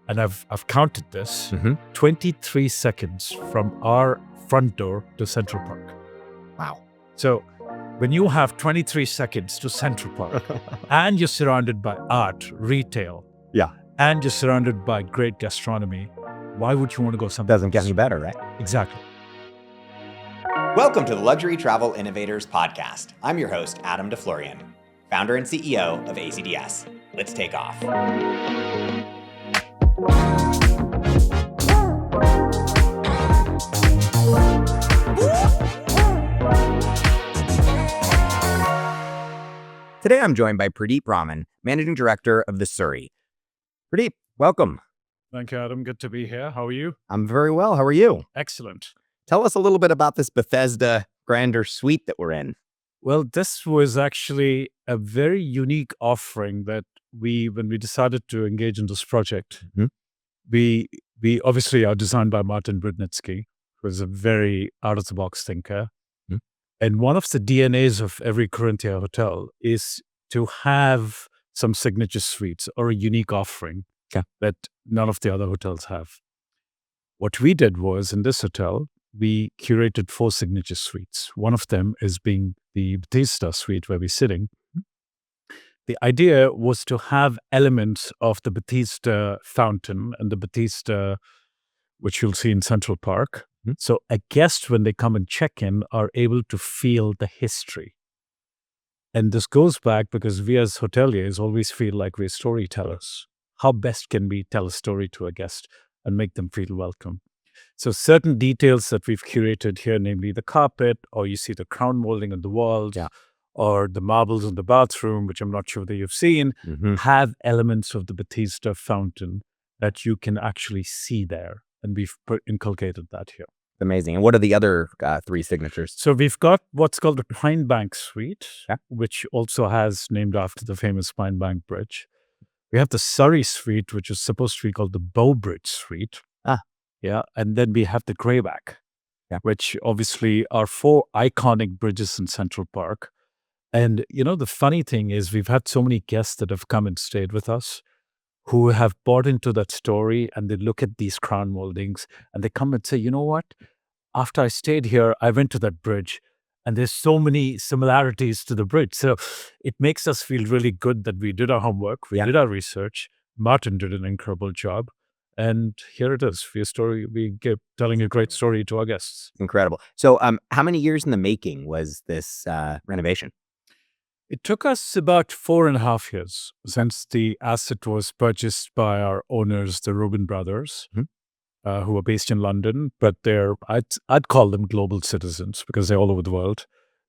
and I've counted this, Mm-hmm. 23 seconds from our front door to Central Park. Wow. So when you have 23 seconds to Central Park and you're surrounded by art, retail, Yeah. and you're surrounded by great gastronomy, why would you want to go somewhere Doesn't get any better, right? Exactly. Welcome to the Luxury Travel Innovators podcast. I'm your host, Adam Deflorian, founder and CEO of ACDS. Let's take off. Today, I'm joined by Pradeep Raman, Managing Director of the Surrey. Pradeep, welcome. Thank you, Adam. Good to be here. How are you? I'm very well. How are you? Excellent. Tell us a little bit about this Bethesda Grandeur Suite that we're in. Well, this was actually a very unique offering that when we decided to engage in this project, Mhm. we obviously are designed by Martin Brudnitsky, who is a very out-of-the-box thinker. Mhm. And one of the DNAs of every Corinthia hotel is to have some signature suites or a unique offering that none of the other hotels have. What we did was, in this hotel, we curated 4 signature suites. One of them is being the Bethesda suite where we're sitting. The idea was to have elements of the Bethesda fountain and the Bethesda, which you'll see in Central Park. Mhm. So a guest, when they come and check in, are able to feel the history. And this goes back because we as hoteliers always feel like we're storytellers. How best can we tell a story to a guest and make them feel welcome? So certain details that we've curated here, namely the carpet, or you see the crown molding on the walls, Yeah. or the marbles in the bathroom, which I'm not sure that you've seen, Mhm. have elements of the Bethesda fountain that you can actually see there. And we've inculcated that here. Amazing. And what are the other 3 signatures? So we've got what's called the Pine Bank Suite, Yeah. which also has named after the famous Pine Bank Bridge. We have the Surrey Suite, which is supposed to be called the Bow Bridge Suite. Ah. Yeah. And then we have the Greyback, Yeah. which obviously are 4 iconic bridges in Central Park. And, the funny thing is we've had so many guests that have come and stayed with us who have bought into that story, and they look at these crown moldings and they come and say, you know what? After I stayed here, I went to that bridge and there's so many similarities to the bridge. So it makes us feel really good that we did our homework, we Yeah. did our research. Martin did an incredible job. And here it is. Telling a great story to our guests. Incredible. So how many years in the making was this renovation? It took us about 4.5 years since the asset was purchased by our owners, the Rubin brothers, Mhm. who are based in London, but I'd call them global citizens because they're all over the world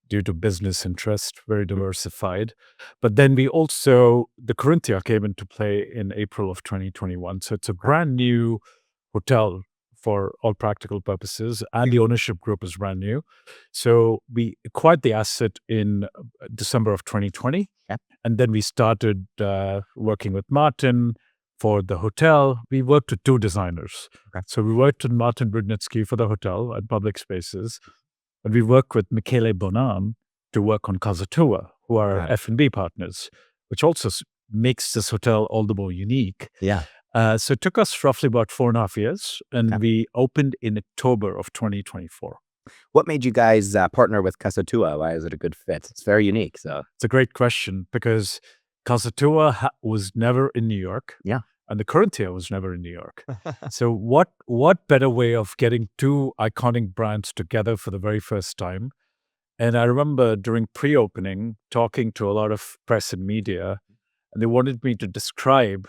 due to business interest, very diversified. But then the Corinthia came into play in April of 2021. So it's a brand new hotel for all practical purposes, and the ownership group is brand new. So we acquired the asset in December of 2020. Yeah. And then we started working with Martin for the hotel. We worked with 2 designers. Okay. So we worked with Martin Brudnitsky for the hotel and public spaces. And we worked with Michele Bonan to work on Casa Tua, who are Got it. F&B partners, which also makes this hotel all the more unique. Yeah. So it took us roughly about 4.5 years, and Okay. we opened in October of 2024. What made you guys partner with Casa Tua? Why is it a good fit? It's very unique. So It's a great question because Casa Tua was never in New York. Yeah. And the Corinthia was never in New York. So what better way of getting 2 iconic brands together for the very first time? And I remember during pre-opening talking to a lot of press and media, and they wanted me to describe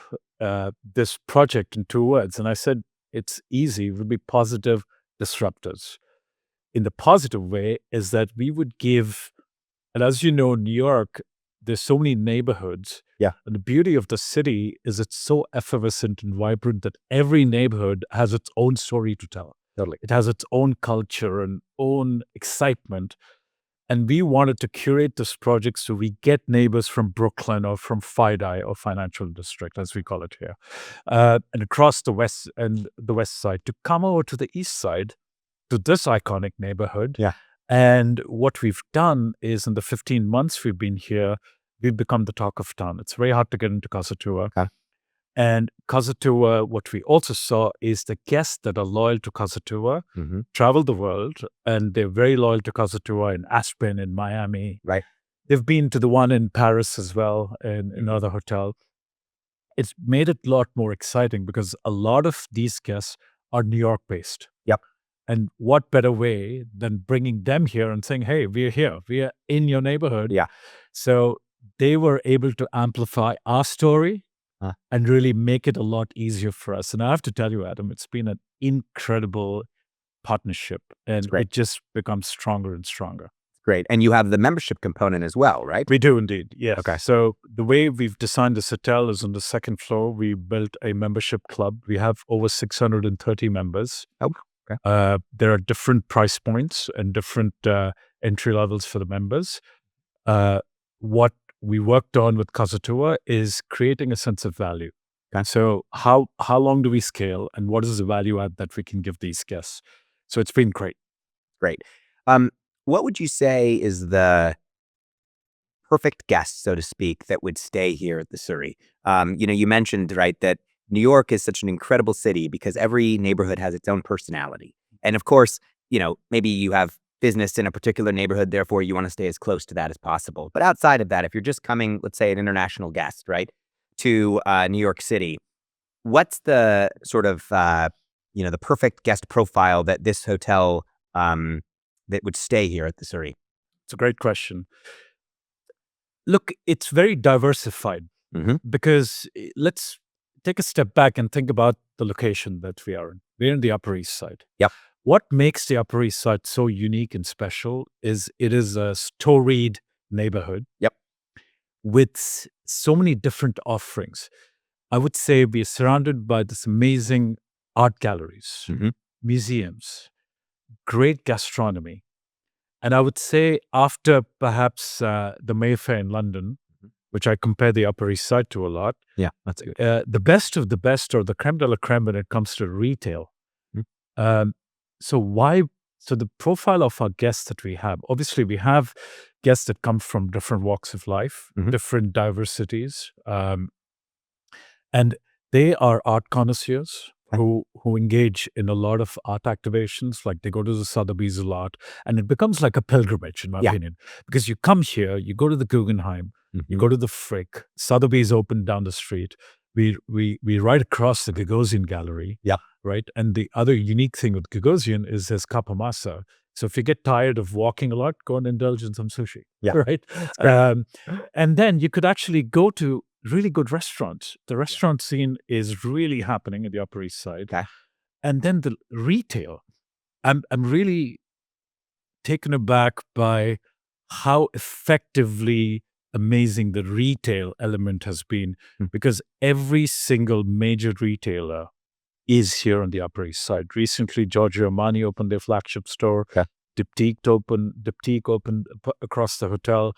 this project in 2 words. And I said, it's easy. We'll be positive disruptors. In the positive way is that we would give, and as you know, New York, there's so many neighborhoods. Yeah. And the beauty of the city is it's so effervescent and vibrant that every neighborhood has its own story to tell. totally. It has its own culture and own excitement. And we wanted to curate this project so we get neighbors from Brooklyn or from FIDI or Financial District, as we call it here, and across the west side to come over to the east side to this iconic neighborhood. Yeah. And what we've done is in the 15 months we've been here, we've become the talk of town. It's very hard to get into Casa Tua. Okay. And Casa Tour, what we also saw is the guests that are loyal to Casa Tour Mm-hmm. travel the world, and they're very loyal to Casa Tour in Aspen, in Miami. Right. They've been to the one in Paris as well, in another hotel. It's made it a lot more exciting because a lot of these guests are New York based. Yep. And what better way than bringing them here and saying, hey, we're here, we are in your neighborhood. Yeah. So they were able to amplify our story and really make it a lot easier for us. And I have to tell you, Adam, it's been an incredible partnership, and great. it just becomes stronger and stronger. Great. And you have the membership component as well, right? We do indeed, yes. Okay. So the way we've designed this hotel is on the second floor, we built a membership club. We have over 630 members. Oh, okay. There are different price points and different entry levels for the members. What we worked on with Casa Tour is creating a sense of value. Okay. So how long do we scale, and what is the value add that we can give these guests? So it's been great. Great. What would you say is the perfect guest, so to speak, that would stay here at the Surrey? You mentioned, right, that New York is such an incredible city because every neighborhood has its own personality. And of course, maybe you have business in a particular neighborhood, therefore you want to stay as close to that as possible. But outside of that, if you're just coming, let's say an international guest, right, to New York City, what's the sort of, the perfect guest profile that this hotel that would stay here at the Surrey? It's a great question. Look, it's very diversified because let's take a step back and think about the location that we are in. We're in the Upper East Side. Yep. What makes the Upper East Side so unique and special is it is a storied neighborhood. Yep. With so many different offerings. I would say we're surrounded by this amazing art galleries, museums, great gastronomy. And I would say after perhaps the Mayfair in London, which I compare the Upper East Side to a lot. Yeah, that's good. The best of the best, or the creme de la creme when it comes to retail. So the profile of our guests that we have, obviously we have guests that come from different walks of life, different diversities. And they are art connoisseurs who engage in a lot of art activations, like they go to the Sotheby's a lot, and it becomes like a pilgrimage, in my opinion, because you come here, you go to the Guggenheim, you go to the Frick, Sotheby's open down the street, we ride across the Gagosian Gallery, right? And the other unique thing with Gagosian is his kapamasa. So if you get tired of walking a lot, go and indulge in some sushi, right? And then you could actually go to really good restaurants. The restaurant scene is really happening in the Upper East Side. Okay. And then the retail, I'm really taken aback by how effectively amazing the retail element has been, because every single major retailer is here on the Upper East Side. Recently, Giorgio Armani opened their flagship store. Diptyque opened across the hotel.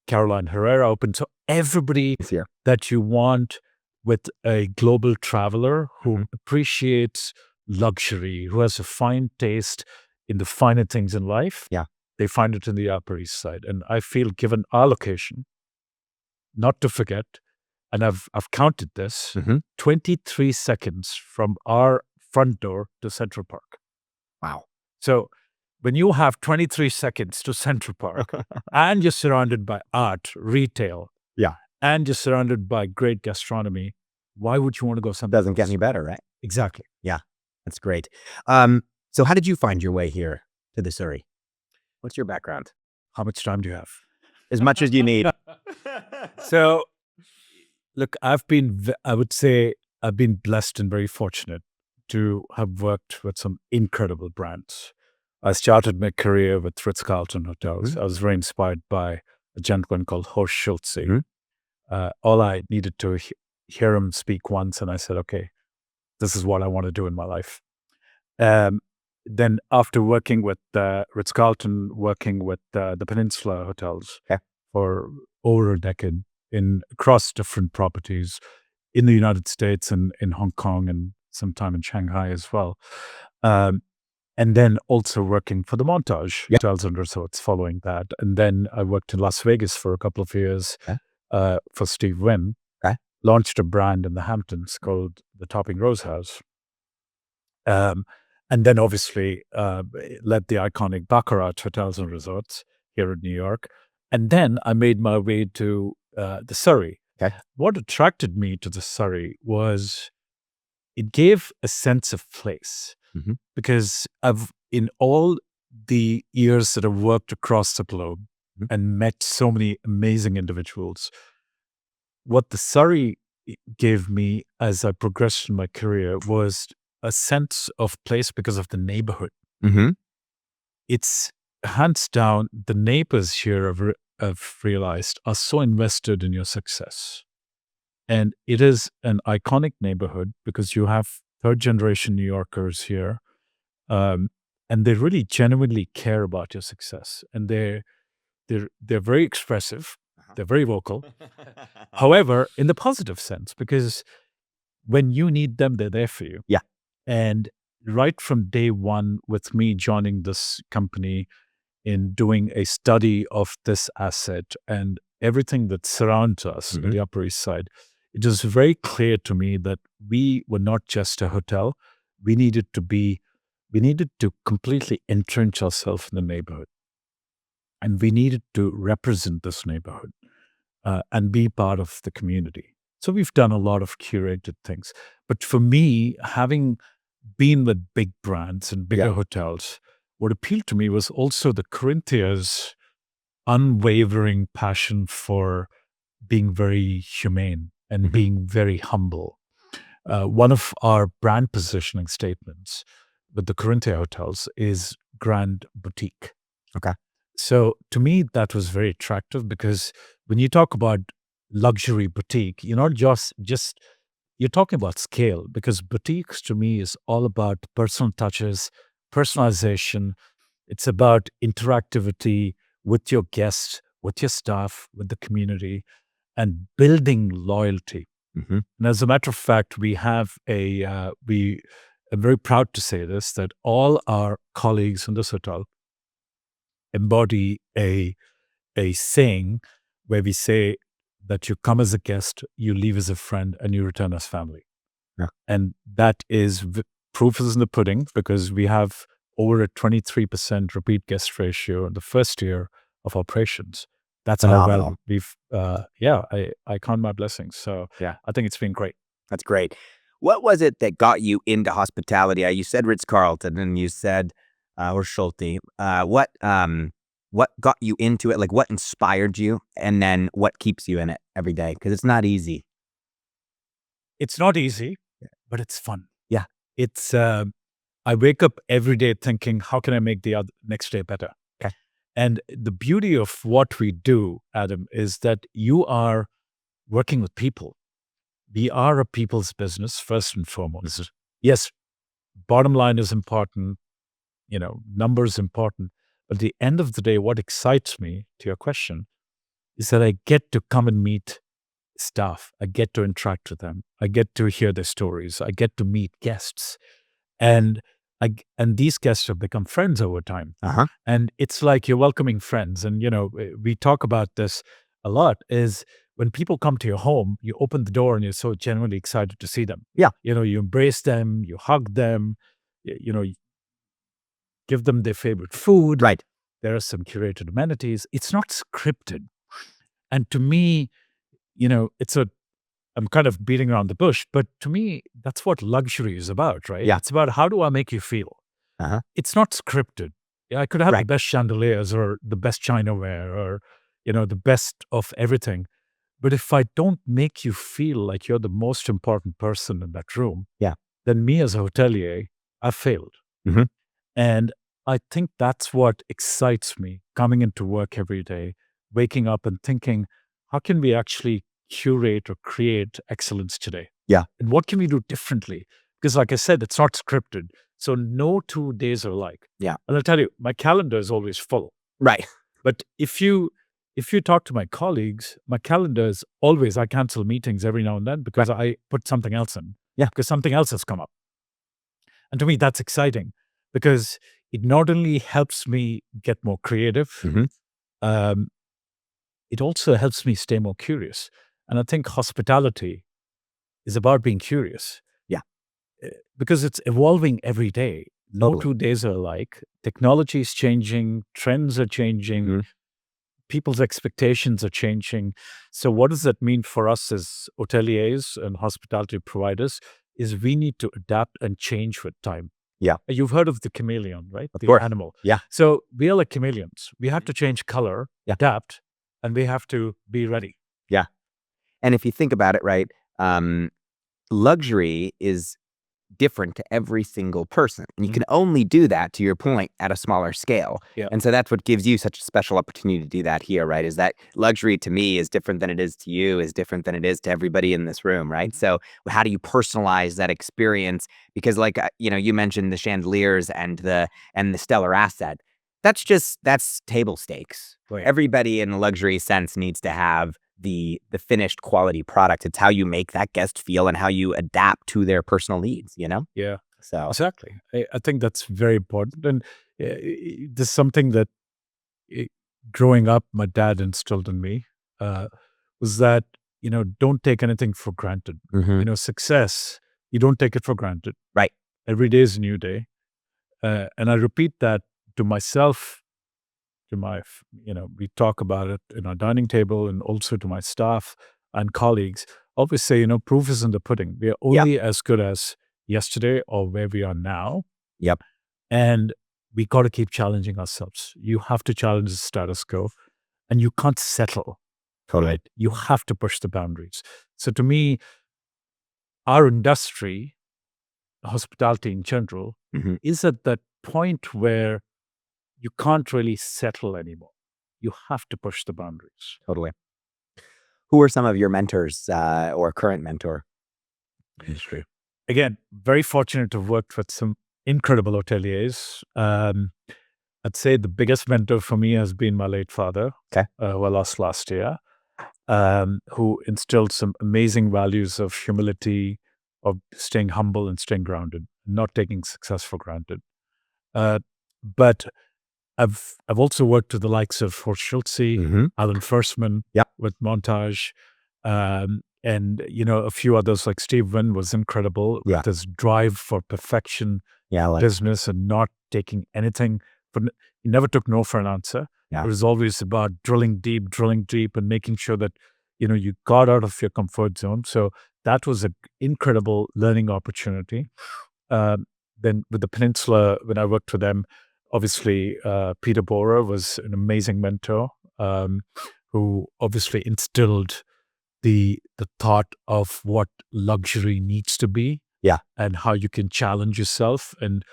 Caroline Herrera opened. So everybody that you want with a global traveler who appreciates luxury, who has a fine taste in the finer things in life, they find it in the Upper East Side. And I feel, given our location, not to forget, and I've counted this, 23 seconds from our front door to Central Park. Wow. So when you have 23 seconds to Central Park and you're surrounded by art, retail, and you're surrounded by great gastronomy, why would you want to go somewhere Doesn't get any better, right? Exactly. Yeah, that's great. So how did you find your way here to the Surrey? What's your background? How much time do you have? As much as you need. So, look, I would say I've been blessed and very fortunate to have worked with some incredible brands. I started my career with Ritz-Carlton Hotels. I was very inspired by a gentleman called Horst Schulze. All I needed to hear him speak once, and I said, okay, this is what I want to do in my life. Then after working with Ritz-Carlton, working with the Peninsula Hotels for over a decade across different properties in the United States and in Hong Kong and sometime in Shanghai as well. And then also working for the Montage Hotels and Resorts following that. And then I worked in Las Vegas for a couple of years for Steve Wynn. launched a brand in the Hamptons called the Topping Rose House. And then obviously led the iconic Baccarat Hotels and Resorts here in New York. And then I made my way to the Surrey. Okay. What attracted me to the Surrey was it gave a sense of place, Mhm. because in all the years that I've worked across the globe Mhm. and met so many amazing individuals, what the Surrey gave me as I progressed in my career was a sense of place because of the neighborhood. Mm-hmm. It's hands down, the neighbors here have realized are so invested in your success. And it is an iconic neighborhood because you have third generation New Yorkers here. And they really genuinely care about your success. And they're very expressive. They're very vocal. However, in the positive sense, because when you need them, they're there for you. Yeah. And right from day one, with me joining this company in doing a study of this asset and everything that surrounds us on Mhm. the Upper East Side, it was very clear to me that we were not just a hotel. We needed to completely entrench ourselves in the neighborhood. And we needed to represent this neighborhood and be part of the community. So we've done a lot of curated things. But for me, having been with big brands and bigger Yeah. hotels, what appealed to me was also the Corinthia's unwavering passion for being very humane and Mhm. being very humble. One of our brand positioning statements with the Corinthia hotels is Grand Boutique. Okay. So to me, that was very attractive because when you talk about luxury boutique, you're not just you're talking about scale, because boutiques to me is all about personal touches, personalization. It's about interactivity with your guests, with your staff, with the community, and building loyalty. Mm-hmm. And as a matter of fact, we have we are very proud to say this, that all our colleagues in this hotel embody a saying where we say that you come as a guest, you leave as a friend, and you return as family. Yeah. And that is proof is in the pudding, because we have over a 23% repeat guest ratio in the first year of operations. That's how Phenomenal. well we've, I count my blessings. So Yeah. I think it's been great. That's great. What was it that got you into hospitality? You said Ritz-Carlton and you said, or Schulte. What got you into it? Like what inspired you? And then what keeps you in it every day? Because it's not easy. It's not easy, but it's fun. Yeah. It's, I wake up every day thinking, how can I make the next day better? Okay. And the beauty of what we do, Adam, is that you are working with people. We are a people's business, first and foremost. Mhm. Yes, bottom line is important, numbers important. But at the end of the day, what excites me, to your question, is that I get to come and meet staff. I get to interact with them. I get to hear their stories. I get to meet guests. And and these guests have become friends over time. Uh-huh. And it's like you're welcoming friends. And, we talk about this a lot, is when people come to your home, you open the door and you're so genuinely excited to see them. Yeah. You embrace them, you hug them, you give them their favorite food. Right. There are some curated amenities. It's not scripted. And to me, I'm kind of beating around the bush, but to me, that's what luxury is about, right? Yeah. It's about how do I make you feel? Uh-huh. It's not scripted. Yeah, I could have the Right. best chandeliers or the best chinaware or, the best of everything. But if I don't make you feel like you're the most important person in that room, Yeah. then me as a hotelier, I've failed. Mhm. And I think that's what excites me coming into work every day, waking up and thinking, how can we actually curate or create excellence today? Yeah. And what can we do differently? Because like I said, it's not scripted. So no 2 days are alike. Yeah. And I'll tell you, my calendar is always full. Right. But if you talk to my colleagues, my calendar is always, I cancel meetings every now and then because I put something else in. Yeah. Because something else has come up. And to me, that's exciting because it not only helps me get more creative, Mhm. it also helps me stay more curious. And I think hospitality is about being curious. Yeah. Because it's evolving every day. No Totally. 2 days are alike. Technology is changing, trends are changing, Mhm. people's expectations are changing. So what does that mean for us as hoteliers and hospitality providers is we need to adapt and change with time. Yeah. You've heard of the chameleon, right? Of The course. animal. Yeah. So we are like chameleons. We have to change color, Yeah. adapt, and we have to be ready. Yeah. And if you think about it, right, luxury is different to every single person. And you can only do that, to your point, at a smaller scale. Yeah. And so that's what gives you such a special opportunity to do that here, right? Is that luxury to me is different than it is to you, is different than it is to everybody in this room, right? So how do you personalize that experience? Because like, you mentioned the chandeliers and the stellar asset. That's table stakes. Right. Everybody in the luxury sense needs to have the finished quality product. It's how you make that guest feel and how you adapt to their personal needs, Yeah. So Exactly. I think that's very important. And there's something that growing up, my dad instilled in me was that, don't take anything for granted. Mhm. Success, you don't take it for granted. Right. Every day is a new day. And I repeat that to myself, we talk about it in our dining table and also to my staff and colleagues. Always say, proof is in the pudding. We are only as good as yesterday or where we are now. Yep. And we got to keep challenging ourselves. You have to challenge the status quo and you can't settle. Totally. Right? You have to push the boundaries. So to me, our industry, hospitality in general, Mhm. is at that point where you can't really settle anymore. You have to push the boundaries. Totally. Who are some of your mentors or current mentor? Industry. Again, very fortunate to have worked with some incredible hoteliers. I'd say the biggest mentor for me has been my late father, Okay. who I lost last year, who instilled some amazing values of humility, of staying humble and staying grounded, not taking success for granted. But I've also worked with the likes of Horst Schulze, Mhm. Alan Fursman, Yep. with Montage, and a few others like Steve Wynn was incredible. Yeah. With his drive for perfection, Yeah. business, and not taking anything. He never took no for an answer. Yeah. It was always about drilling deep, and making sure that you got out of your comfort zone. So that was an incredible learning opportunity. Then with the Peninsula, when I worked for them, obviously Peter Borer was an amazing mentor who obviously instilled the thought of what luxury needs to be. Yeah. And how you can challenge yourself. And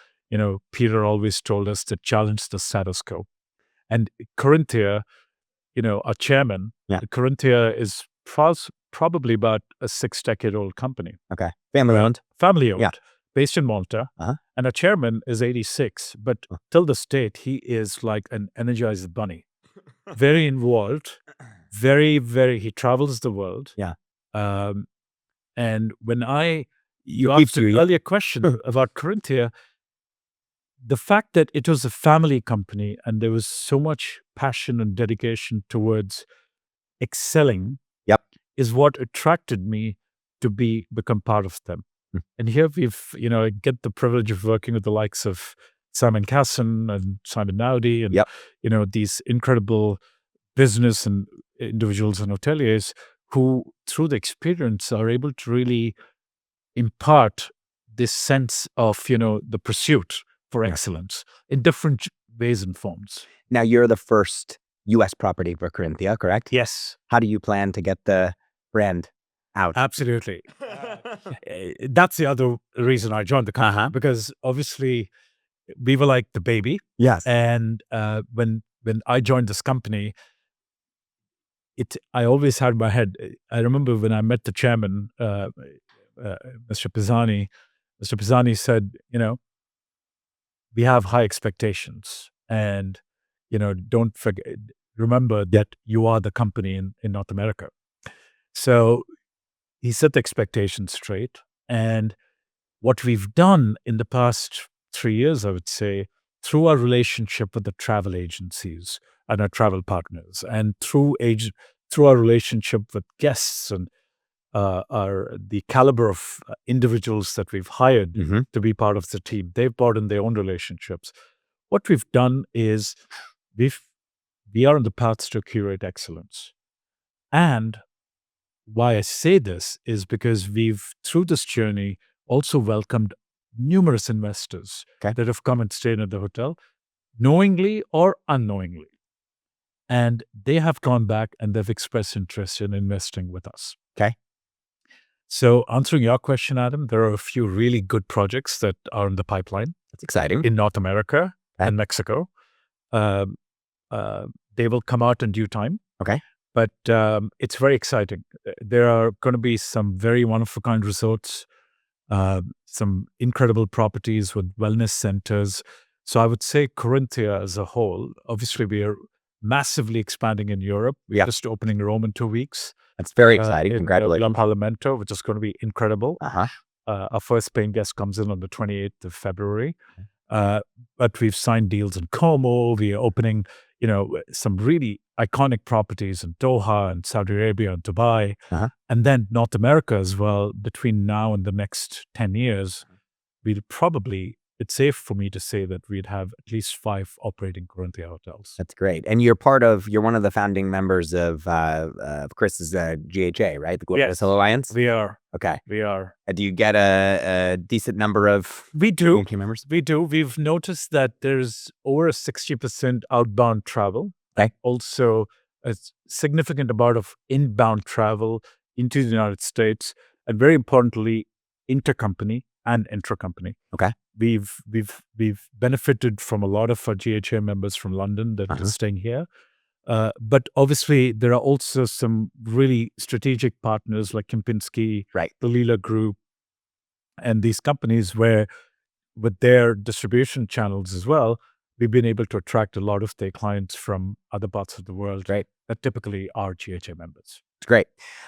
Peter always told us to challenge the status quo. And Corinthia, our chairman, Yeah. Corinthia is probably about a 6-decade-old company. Okay. Family owned. Family owned, Yeah. based in Malta. Uh-huh. And our chairman is 86, but till this date, he is like an energized bunny. Very involved, very, very, he travels the world. Yeah. And when you asked an earlier question about Corinthia, the fact that it was a family company and there was so much passion and dedication towards excelling Yep. is what attracted me to become part of them. And here we've, I get the privilege of working with the likes of Simon Casson and Simon Naudi and, Yep. These incredible business and individuals and hoteliers who, through the experience, are able to really impart this sense of, the pursuit for excellence in different ways and forms. Now, you're the first U.S. property for Corinthia, correct? Yes. How do you plan to get the brand out? Absolutely. That's the other reason I joined the company, Uh-huh. because obviously we were like the baby. Yes. And when I joined this company, I always had in my head, I remember when I met the chairman, Mr. Pisani said, we have high expectations and, don't forget, remember that you are the company in North America. So he set the expectations straight. And what we've done in the past 3 years, I would say, through our relationship with the travel agencies and our travel partners, and through our relationship with guests and are the caliber of individuals that we've hired Mhm. to be part of the team. They've brought in their own relationships. What we've done is we are on the path to curate excellence. And why I say this is because we've, through this journey, also welcomed numerous investors Okay. that have come and stayed at the hotel, knowingly or unknowingly. And they have gone back and they've expressed interest in investing with us. Okay. So answering your question, Adam, there are a few really good projects that are in the pipeline That's exciting. in North America Okay. and Mexico. Um, they will come out in due time. Okay. But it's very exciting. There are going to be some very one-of-a-kind resorts, some incredible properties with wellness centers. So I would say Corinthia as a whole, obviously we are massively expanding in Europe. We're Yeah. just opening Rome in 2 weeks. That's very exciting. In Congratulations. Parlamento, which is going to be incredible. Uh-huh. Our first paying guest comes in on the 28th of February. But we've signed deals in Como. We are opening, some really iconic properties in Doha and Saudi Arabia and Dubai. Uh-huh. And then North America as well. Between now and the next 10 years, we'll probably, it's safe for me to say that we'd have at least 5 operating Corinthia hotels. That's great. And you're one of the founding members of Chris's GHA, right? The Global Yes. Hotel Alliance? We are. Okay. We are. Do you get a decent number of We do. GHA members? We do. We've noticed that there's over a 60% outbound travel. Okay. Also, a significant amount of inbound travel into the United States, and very importantly, intercompany and intracompany. Okay. We've benefited from a lot of our GHA members from London that Uh-huh. are staying here. But obviously, there are also some really strategic partners like Kempinski, Right. the Leela Group, and these companies where, with their distribution channels as well, we've been able to attract a lot of their clients from other parts of the world Right. that typically are GHA members. It's great.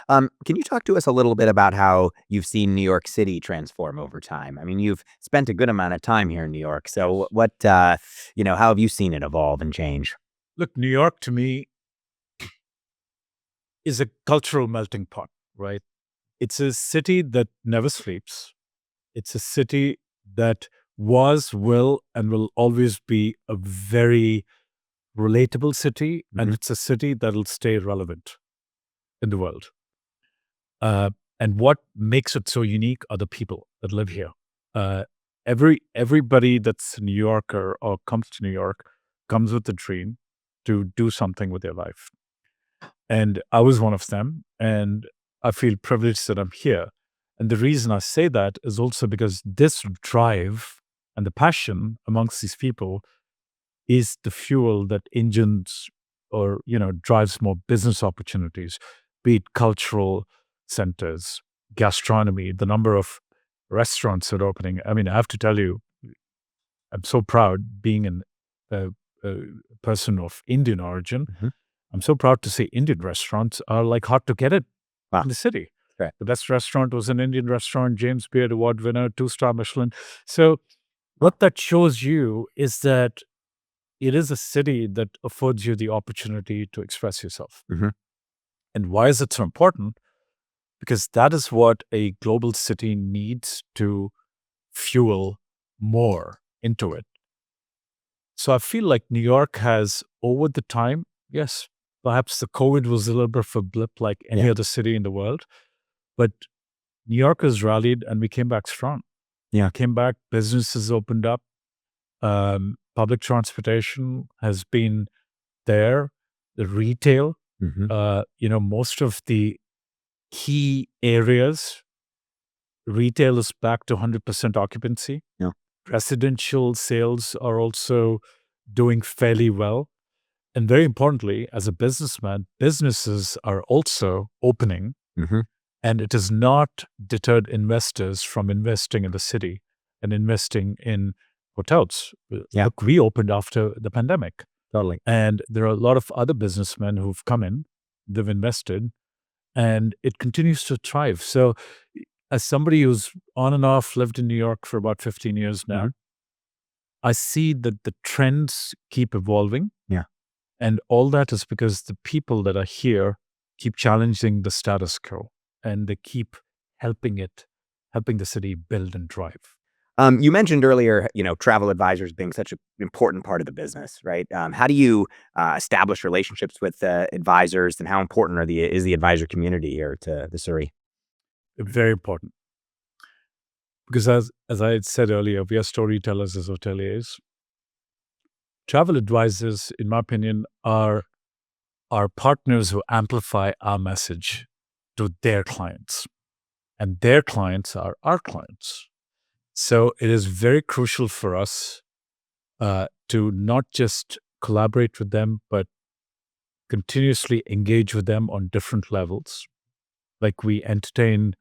Can you talk to us a little bit about how you've seen New York City transform over time? I mean, you've spent a good amount of time here in New York. So what, how have you seen it evolve and change? Look, New York to me is a cultural melting pot, right? It's a city that never sleeps. It's a city that was, will, and will always be a very relatable city. And Mhm. it's a city that'll stay relevant in the world. And what makes it so unique are the people that live here. Everybody that's a New Yorker or comes to New York comes with a dream to do something with their life. And I was one of them, and I feel privileged that I'm here. And the reason I say that is also because this drive and the passion amongst these people is the fuel that engines or, drives more business opportunities, be it cultural centers, gastronomy, the number of restaurants that are opening. I mean, I have to tell you, I'm so proud being a person of Indian origin. Mhm. I'm so proud to say Indian restaurants are like hard to get it Wow. in the city. Right. The best restaurant was an Indian restaurant, James Beard Award winner, 2-star Michelin. So what that shows you is that it is a city that affords you the opportunity to express yourself. Mhm. And why is it so important? Because that is what a global city needs to fuel more into it. So I feel like New York has, over the time, yes, perhaps the COVID was a little bit of a blip like any Yeah. other city in the world, but New Yorkers rallied and we came back strong. Yeah. Came back, businesses opened up, public transportation has been there, the retail, Mhm. most of the key areas, retail is back to 100% occupancy. Yeah. Residential sales are also doing fairly well. And very importantly, as a businessman, businesses are also opening, Mhm. and it has not deterred investors from investing in the city and investing in hotels. Yeah. Look, we opened after the pandemic, Totally. and there are a lot of other businessmen who've come in, they've invested, and it continues to thrive. So, as somebody who's on and off lived in New York for about 15 years now, Mhm. I see that the trends keep evolving. Yeah. And all that is because the people that are here keep challenging the status quo. and they keep helping the city build and drive. You mentioned earlier, travel advisors being such an important part of the business, right? How do you establish relationships with advisors, and how important is the advisor community here to the Surrey? Very important. Because as I had said earlier, we are storytellers as hoteliers. Travel advisors, in my opinion, are partners who amplify our message to their clients. And their clients are our clients. So it is very crucial for us to not just collaborate with them, but continuously engage with them on different levels. Like, we entertain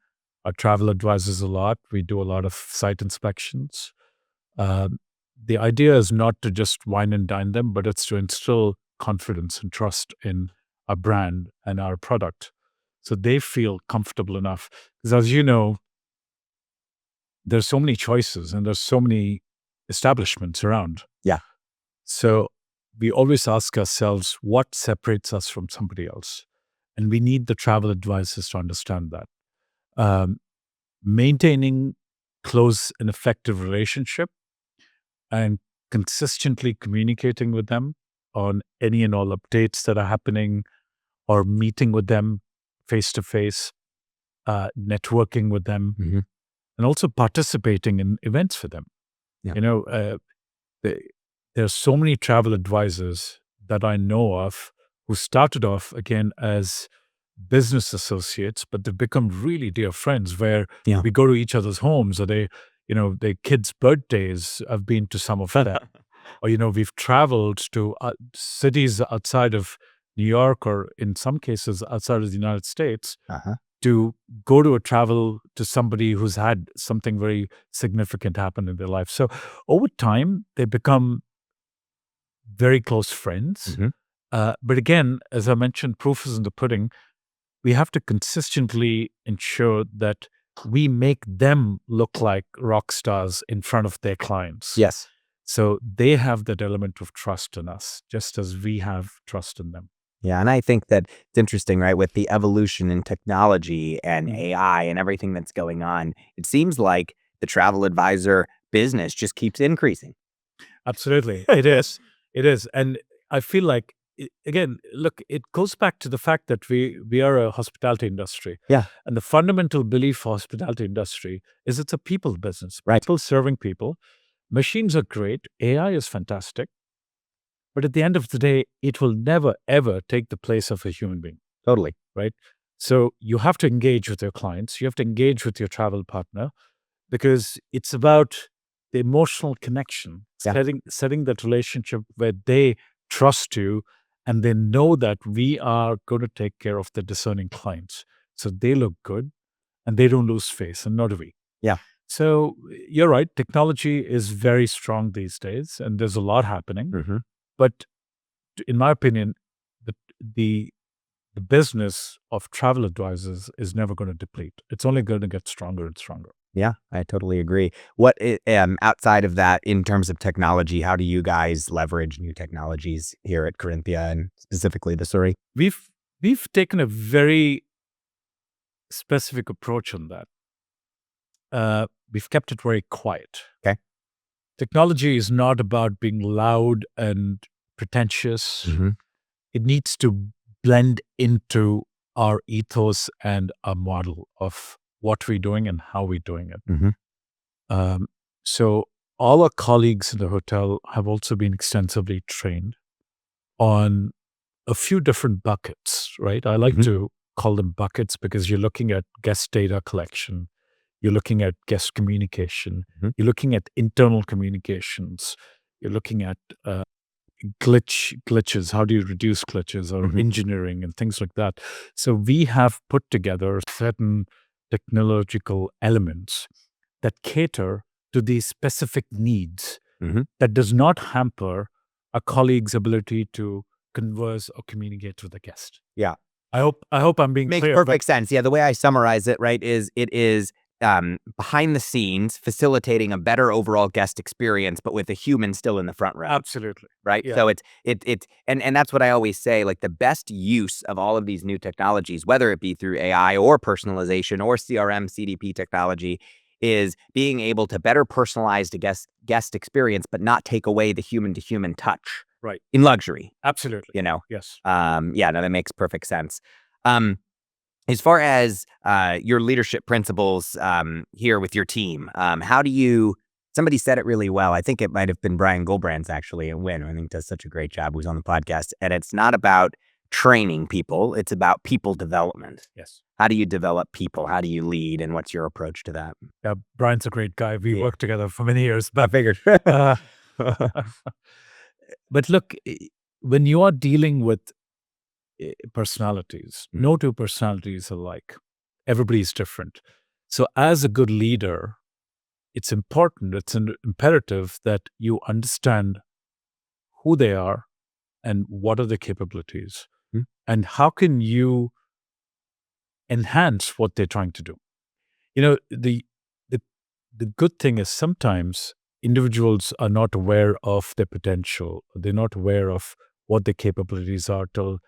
our travel advisors a lot. We do a lot of site inspections. The idea is not to just wine and dine them, but it's to instill confidence and trust in our brand and our product, so they feel comfortable enough. Because, as you know, there's so many choices and there's so many establishments around. Yeah. So we always ask ourselves, what separates us from somebody else? And we need the travel advisors to understand that. Maintaining close and effective relationship and consistently communicating with them on any and all updates that are happening, or meeting with them face to face, networking with them, and also participating in events for them. Yeah. There's so many travel advisors that I know of who started off again as business associates, but they've become really dear friends, where Yeah. we go to each other's homes, or their kids' birthdays. I've been to some of them. Or, we've traveled to cities outside of New York, or in some cases outside of the United States, to go to somebody who's had something very significant happen in their life. So over time, they become very close friends. But again, as I mentioned, proof is in the pudding. We have to consistently ensure that we make them look like rock stars in front of their clients. Yes. So they have that element of trust in us, just as we have trust in them. Yeah, and I think that it's interesting, right? With the evolution in technology and AI and everything that's going on, it seems like the travel advisor business just keeps increasing. Absolutely. It is. It is. And I feel like, again, look, it goes back to the fact that we are a hospitality industry. Yeah. And the fundamental belief for hospitality industry is it's a people business. Right. People serving people. Machines are great. AI is fantastic. But at the end of the day, it will never, ever take the place of a human being. Totally. Right? So you have to engage with your clients. You have to engage with your travel partner, because it's about the emotional connection, Yeah. setting that relationship where they trust you and they know that we are going to take care of the discerning clients. So they look good and they don't lose face, and nor do we. Yeah. So you're right. Technology is very strong these days, and there's a lot happening. But in my opinion, the business of travel advisors is never going to deplete. It's only going to get stronger and stronger. Yeah, I totally agree. Outside of that, in terms of technology, how do you guys leverage new technologies here at Corinthia, and specifically the Surrey? We've taken a very specific approach on that. We've kept it very quiet. Okay. Technology is not about being loud and pretentious. It needs to blend into our ethos and our model of what we're doing and how we're doing it. So all our colleagues in the hotel have also been extensively trained on a few different buckets, right? I like to call them buckets, because you're looking at guest data collection, you're looking at guest communication, you're looking at internal communications, you're looking at glitches. How do you reduce glitches, or engineering and things like that? So we have put together certain technological elements that cater to these specific needs, that does not hamper a colleague's ability to converse or communicate with the guest. Yeah. I hope I'm being Makes clear. perfect sense. Yeah, the way I summarize it, right, is it is behind the scenes, facilitating a better overall guest experience, but with a human still in the front row. Absolutely. Right. Yeah. So and that's what I always say, like the best use of all of these new technologies, whether it be through AI or personalization or CRM, CDP technology, is being able to better personalize the guest experience, but not take away the human to human touch. Right. In luxury. Absolutely. Yes. Yeah, no, that makes perfect sense. As far as your leadership principles here with your team, how do you? Somebody said it really well. I think it might have been Brian Gohlbrands actually, and Win, I think does such a great job. Who's on the podcast, and it's not about training people; it's about people development. Yes. How do you develop people? How do you lead, and what's your approach to that? Yeah, Brian's a great guy. We worked together for many years. I figured. But look, when you are dealing with personalities, no two personalities are alike. Everybody's different. So as a good leader, it's important, it's an imperative that you understand who they are and what are their capabilities and how can you enhance what they're trying to do. You know, the good thing is sometimes individuals are not aware of their potential. They're not aware of what their capabilities are till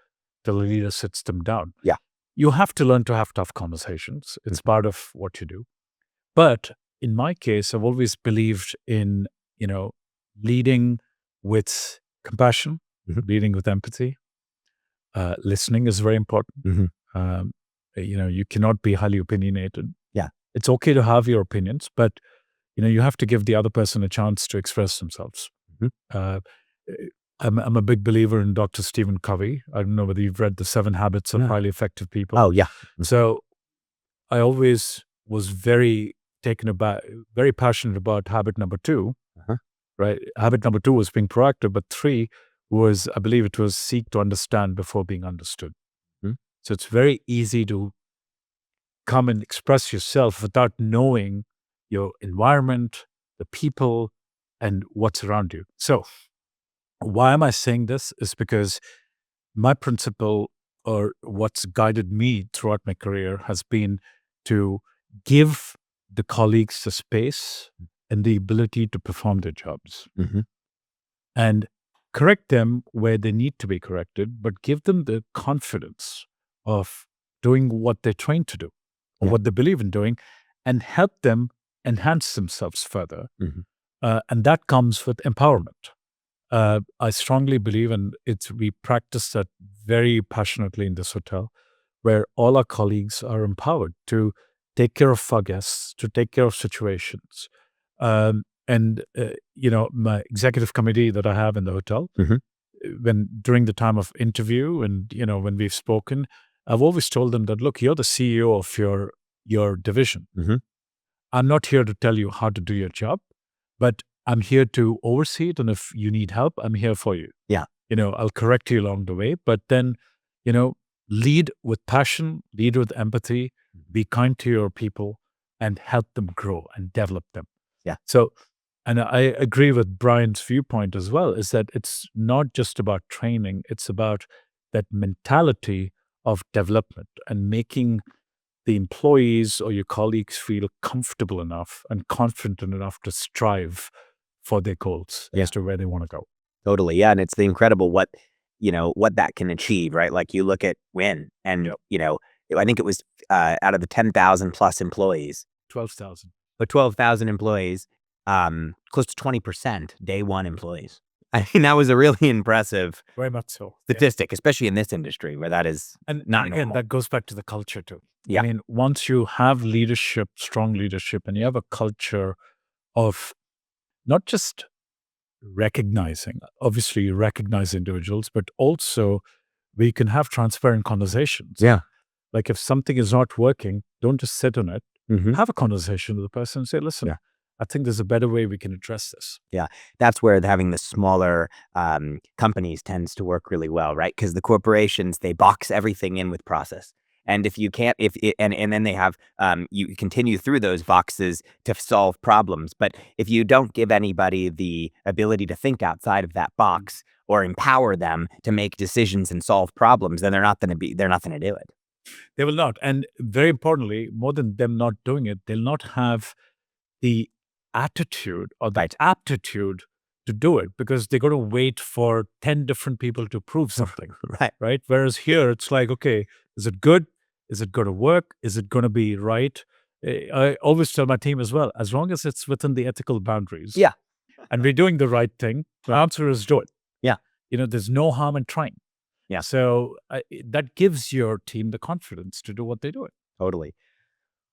the leader sits them down. Yeah. You have to learn to have tough conversations. It's part of what you do. But in my case, I've always believed in, leading with compassion, leading with empathy. Listening is very important. You cannot be highly opinionated. Yeah. It's okay to have your opinions, but, you have to give the other person a chance to express themselves. I'm a big believer in Dr. Stephen Covey. I don't know whether you've read The 7 Habits of Highly Effective People. Oh, yeah. So I always was very passionate about habit number 2, right? Habit number 2 was being proactive, but 3 was, I believe it was seek to understand before being understood. So it's very easy to come and express yourself without knowing your environment, the people, and what's around you. So why am I saying this is because my principle or what's guided me throughout my career has been to give the colleagues the space and the ability to perform their jobs and correct them where they need to be corrected, but give them the confidence of doing what they're trained to do or what they believe in doing and help them enhance themselves further. And that comes with empowerment. I strongly believe, and we practice that very passionately in this hotel, where all our colleagues are empowered to take care of our guests, to take care of situations. My executive committee that I have in the hotel, during the time of interview and, when we've spoken, I've always told them that, look, you're the CEO of your division. I'm not here to tell you how to do your job, but I'm here to oversee it. And if you need help, I'm here for you. Yeah. I'll correct you along the way, but then, lead with passion, lead with empathy, be kind to your people and help them grow and develop them. Yeah. So, and I agree with Brian's viewpoint as well, is that it's not just about training, it's about that mentality of development and making the employees or your colleagues feel comfortable enough and confident enough to strive for their goals as to where they want to go. Totally. Yeah. And it's the incredible what that can achieve, right? Like you look at Win and, I think it was out of the 10,000 plus employees. 12,000. But 12,000 employees, close to 20% day one employees. I mean, that was a really impressive Very much so. statistic, especially in this industry where that is not again, normal. that goes back to the culture too. Yeah. I mean, once you have leadership, strong leadership, and you have a culture of not just obviously you recognize individuals, but also we can have transparent conversations. Yeah. Like if something is not working, don't just sit on it. Have a conversation with the person and say, listen, I think there's a better way we can address this. Yeah. That's where having the smaller companies tends to work really well, right? Because the corporations, they box everything in with process. And if you can't, and then they have, you continue through those boxes to solve problems. But if you don't give anybody the ability to think outside of that box or empower them to make decisions and solve problems, then they're not going to do it. They will not. And very importantly, more than them not doing it, they'll not have the attitude or the Right. aptitude to do it because they're going to wait for 10 different people to prove something, Right. right? Whereas here, it's like, okay, is it good? Is it going to work? Is it going to be right? I always tell my team as well, as long as it's within the ethical boundaries Yeah. and we're doing the right thing, the answer is do it. Yeah. There's no harm in trying. Yeah. So that gives your team the confidence to do what they're doing. Totally.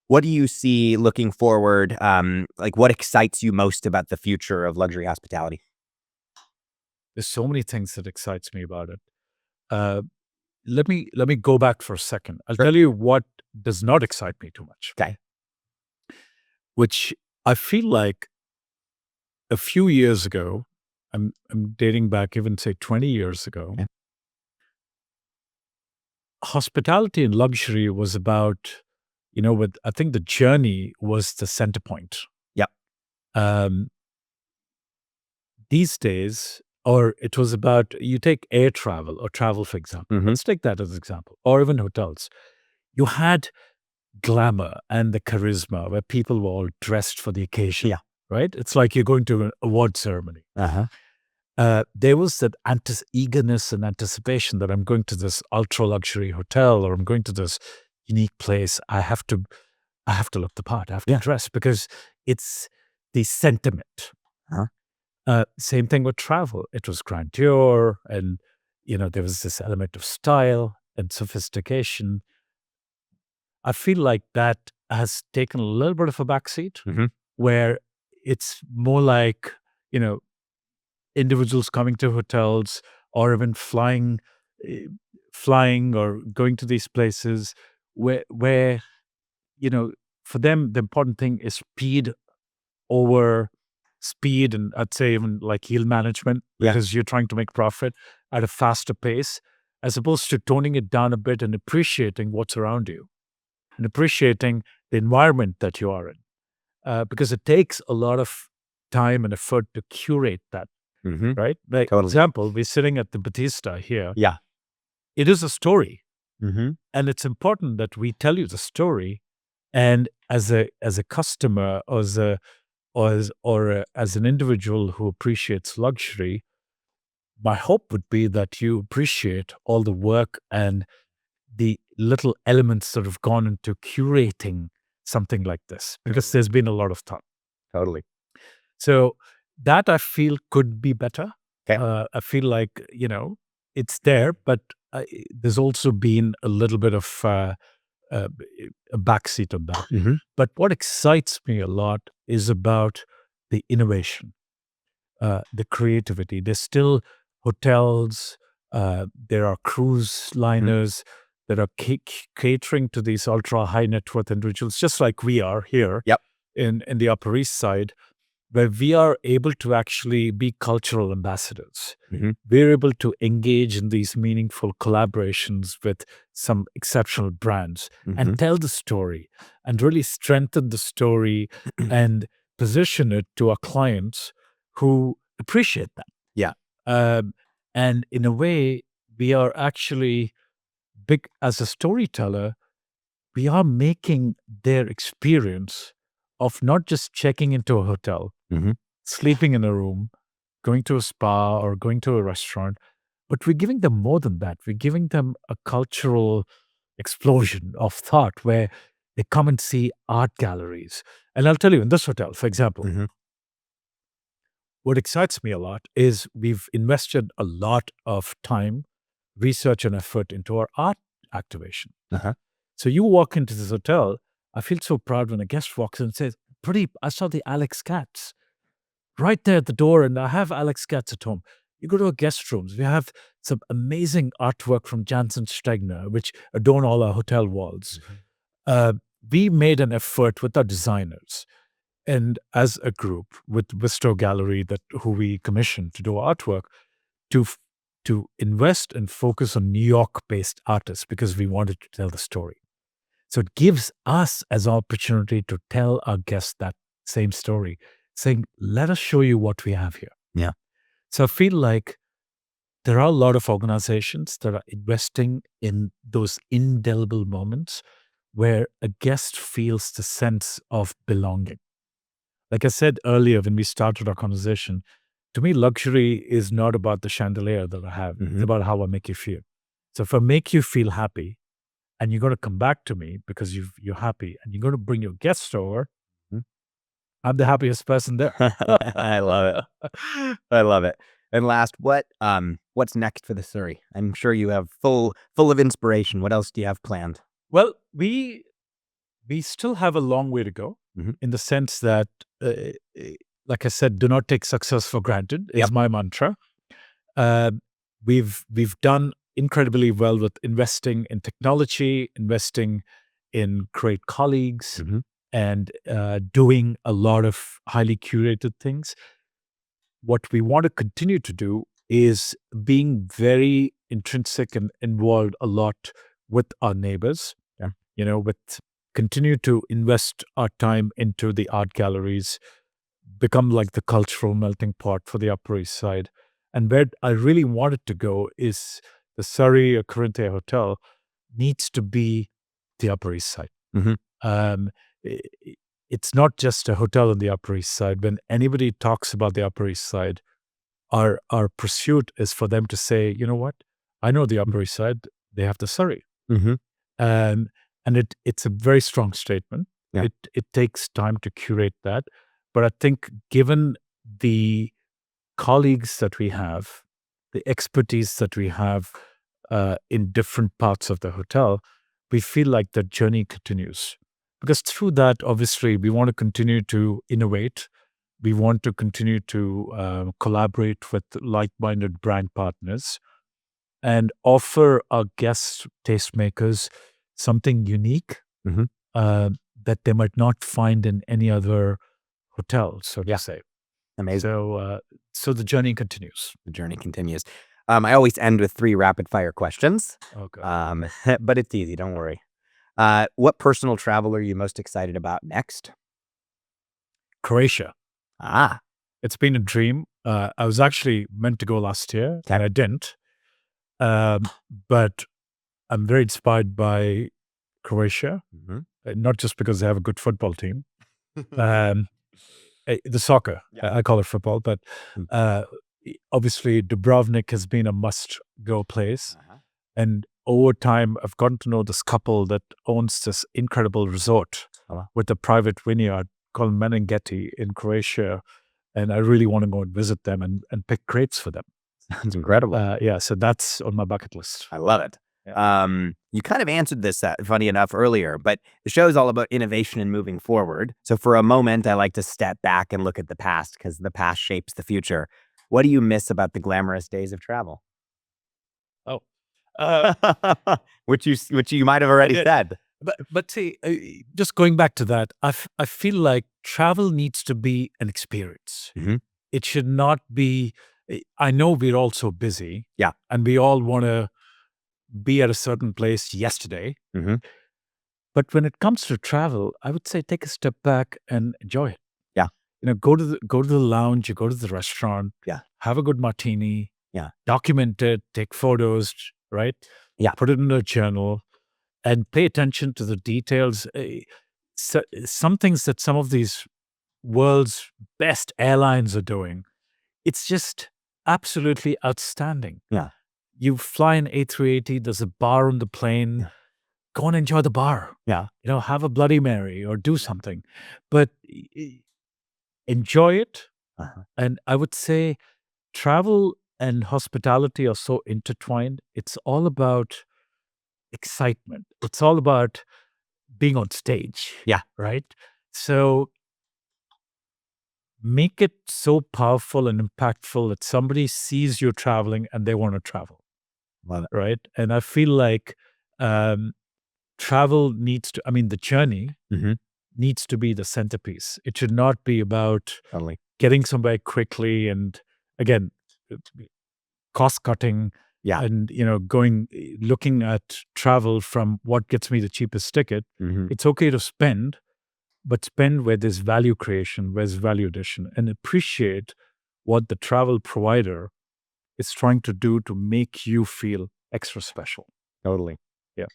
What do you see looking forward? Like what excites you most about the future of luxury hospitality? There's so many things that excites me about it. Let me go back for a second. I'll Sure. tell you what does not excite me too much. Okay. Which I feel like a few years ago, I'm dating back even say 20 years ago. Yeah. Hospitality and luxury was about, I think the journey was the center point. Yep. These days, or it was about, you take air travel or travel, for example. Mhm. Let's take that as an example, or even hotels. You had glamour and the charisma where people were all dressed for the occasion. Yeah. Right? It's like you're going to an award ceremony. Uh-huh. There was that eagerness and anticipation that I'm going to this ultra luxury hotel or I'm going to this unique place. I have to look the part. I have to dress because it's the sentiment. Uh-huh. Same thing with travel. It was grandeur and, there was this element of style and sophistication. I feel like that has taken a little bit of a backseat Mhm. where it's more like, individuals coming to hotels or even flying or going to these places where for them, the important thing is speed and I'd say even like yield management Yeah. because you're trying to make profit at a faster pace as opposed to toning it down a bit and appreciating what's around you and appreciating the environment that you are in. Because it takes a lot of time and effort to curate that, Mhm. right? Like, Totally. example, we're sitting at the Batista here. Yeah. It is a story. Mhm. And it's important that we tell you the story. And as a customer or as an individual who appreciates luxury, my hope would be that you appreciate all the work and the little elements that have gone into curating something like this, because there's been a lot of thought. Totally. So that I feel could be better. Okay. I feel like, it's there, but there's also been a little bit of a backseat on that. Mhm. But what excites me a lot is about the innovation, the creativity. There's still hotels, there are cruise liners that are catering to these ultra high net worth individuals, just like we are here Yep. in the Upper East Side, where we are able to actually be cultural ambassadors. Mhm. We're able to engage in these meaningful collaborations with some exceptional brands Mhm. and tell the story and really strengthen the story and position it to our clients who appreciate that. Yeah. And in a way, we are actually big as a storyteller. We are making their experience of not just checking into a hotel, Mhm. sleeping in a room, going to a spa or going to a restaurant, but we're giving them more than that. We're giving them a cultural explosion of thought where they come and see art galleries. And I'll tell you, in this hotel, for example, Mhm. what excites me a lot is we've invested a lot of time, research, and effort into our art activation. Uh-huh. So you walk into this hotel, I feel so proud when a guest walks in and says, Pradeep, I saw the Alex Katz right there at the door, and I have Alex Katz at home. You go to our guest rooms, we have some amazing artwork from Jansen Stegner, which adorn all our hotel walls. We made an effort with our designers and as a group with Visto Gallery who we commissioned to do artwork to invest and focus on New York-based artists because we wanted to tell the story. So it gives us as an opportunity to tell our guests that same story, saying, let us show you what we have here. Yeah. So I feel like there are a lot of organizations that are investing in those indelible moments where a guest feels the sense of belonging. Like I said earlier when we started our conversation, to me, luxury is not about the chandelier that I have. It's about how I make you feel. So if I make you feel happy and you're going to come back to me because you're happy and you're going to bring your guests over, Mhm. I'm the happiest person there. I love it. I love it. And last, what's next for the Surrey? I'm sure you have full of inspiration. What else do you have planned? Well, we still have a long way to go Mhm. in the sense that, uh, uh, like I said, do not take success for granted is Yep. my mantra. Uh, we've done incredibly well with investing in technology, investing in great colleagues, Mhm. and doing a lot of highly curated things. What we want to continue to do is being very intrinsic and involved a lot with our neighbors. Yeah. With continue to invest our time into the art galleries, become like the cultural melting pot for the Upper East Side. And where I really wanted to go is the Surrey or Corinthia Hotel needs to be the Upper East Side. Mhm. Um, i- i- it's not just a hotel on the Upper East Side. When anybody talks about the Upper East Side, our pursuit is for them to say, you know what, I know the Upper East Side. They have the Surrey, Mhm. um, and it's a very strong statement. Yeah. It takes time to curate that, but I think given the colleagues that we have, the expertise that we have in different parts of the hotel, we feel like the journey continues. Because through that, obviously, we want to continue to innovate. We want to continue to collaborate with like minded brand partners and offer our guest tastemakers something unique Mhm. uh, that they might not find in any other hotel, so to Yeah. say. Amazing. So the journey continues. The journey continues. I always end with 3 rapid fire questions. Oh, God. But it's easy. Don't worry. What personal travel are you most excited about next? Croatia. Ah, It's been a dream. I was actually meant to go last year, and okay. I didn't. But I'm very inspired by Croatia, Mhm. not just because they have a good football team, um, the soccer. Yeah. I call it football, but Mm. uh, obviously Dubrovnik has been a must-go place. Uh-huh. And over time, I've gotten to know this couple that owns this incredible resort Oh, wow. with a private vineyard called Meningeti in Croatia. And I really want to go and visit them and pick grapes for them. Sounds incredible. Yeah, so that's on my bucket list. I love it. Yeah. You kind of answered this, funny enough, earlier, but the show is all about innovation and moving forward. So for a moment, I like to step back and look at the past because the past shapes the future. What do you miss about the glamorous days of travel? Oh, uh, Which you might have already did. said. but see, just going back to that, I feel like travel needs to be an experience. Mhm. It should not be. I know we're all so busy, Yeah. and we all want to be at a certain place yesterday. Hmm. But when it comes to travel, I would say take a step back and enjoy it. Yeah. Go to the lounge, you go to the restaurant, Yeah. have a good martini, Yeah. document it, take photos, right? Yeah. Put it in a journal and pay attention to the details. Some things that some of these world's best airlines are doing, it's just absolutely outstanding. Yeah. You fly an A380, there's a bar on the plane, Yeah. go and enjoy the bar. Yeah. Have a Bloody Mary or do something, but enjoy it. Uh-huh. And I would say travel and hospitality are so intertwined. It's all about excitement. It's all about being on stage. Yeah. Right. So make it so powerful and impactful that somebody sees you traveling and they want to travel. Love it. Right. And I feel like um, travel needs to, the journey Hmm. needs to be the centerpiece. It should not be about Totally. getting somewhere quickly and, again, cost cutting Yeah. and, looking at travel from what gets me the cheapest ticket. Hmm. It's okay to spend, but spend where there's value creation, where's value addition, and appreciate what the travel provider is trying to do to make you feel extra special. Totally. Yeah.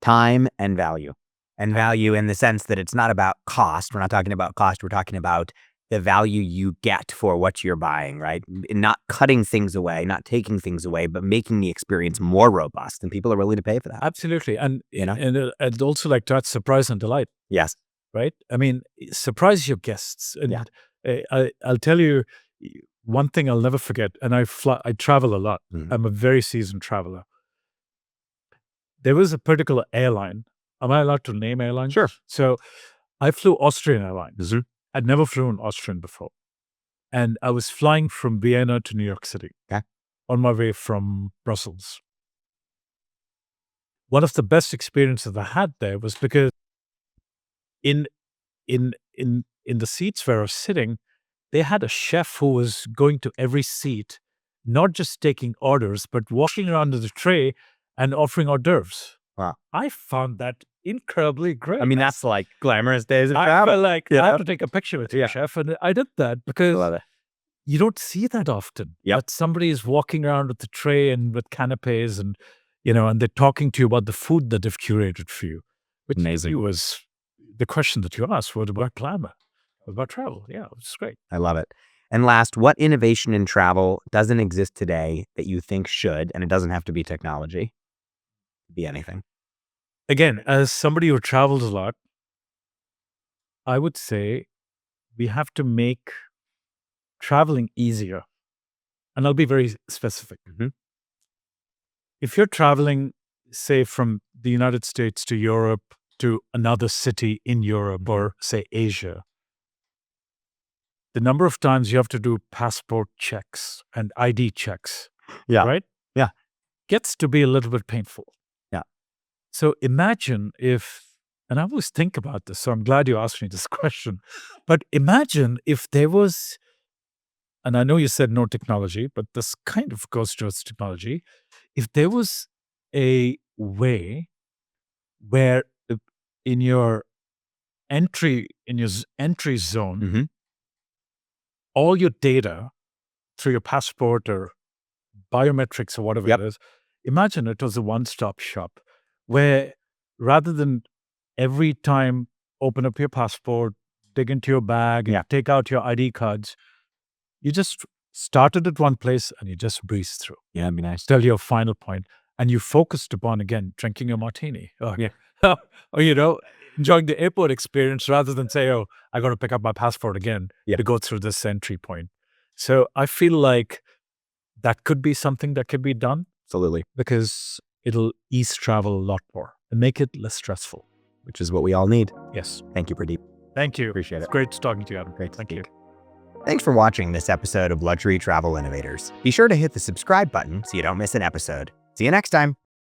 Time and value. And value in the sense that it's not about cost. We're not talking about cost. We're talking about the value you get for what you're buying, right? Not cutting things away, not taking things away, but making the experience more robust. And people are willing to pay for that. Absolutely. And, You know? and I'd also like to add surprise and delight, Yes. right? I mean, surprise your guests. And Yeah. I'll tell you one thing I'll never forget. And I travel a lot. Mhm. I'm a very seasoned traveler. There was a particular airline. Am I allowed to name airlines? Sure. So I flew Austrian Airlines. Mhm. I'd never flown Austrian before. And I was flying from Vienna to New York City. Okay. On my way from Brussels. One of the best experiences I had there was because in the seats where I was sitting, they had a chef who was going to every seat, not just taking orders, but walking around with a tray and offering hors d'oeuvres. Wow. I found that incredibly great. I mean, that's like glamorous days of I travel. felt like you I have know? to take a picture with you, Yeah. chef. And I did that I because love it. you don't see that often. Yep. That somebody is walking around with the tray and with canapes and, and they're talking to you about the food that they've curated for you. Which Amazing. to me was the question that you asked, what about glamour? What about travel? Yeah, it's great. I love it. And last, what innovation in travel doesn't exist today that you think should, and it doesn't have to be technology, it could be anything? Again, as somebody who travels a lot, I would say we have to make traveling easier. And I'll be very specific. Mhm. If you're traveling, say, from the United States to Europe to another city in Europe or, say, Asia, the number of times you have to do passport checks and ID checks, Yeah. right? Yeah. Gets to be a little bit painful. Yeah. So imagine if, and I always think about this, so I'm glad you asked me this question, but imagine if there was, and I know you said no technology, but this kind of goes towards technology. If there was a way where in your entry zone, Mhm. all your data through your passport or biometrics or whatever Yep. it is, imagine it was a one-stop shop where rather than every time open up your passport, dig into your bag, Yeah. and take out your ID cards, you just started at one place and you just breeze through. Yeah, that'd be nice. Tell your final point, and you focused upon, again, drinking your martini. Or, Yeah. or, enjoying the airport experience rather than say, oh, I got to pick up my passport again Yeah. to go through this entry point. So I feel like that could be something that could be done Absolutely. because it'll ease travel a lot more and make it less stressful. Which is what we all need. Yes. Thank you, Pradeep. Thank you. Appreciate It's it. great talking to you, Adam. Great to Thank you. speak. Thanks for watching this episode of Luxury Travel Innovators. Be sure to hit the subscribe button so you don't miss an episode. See you next time.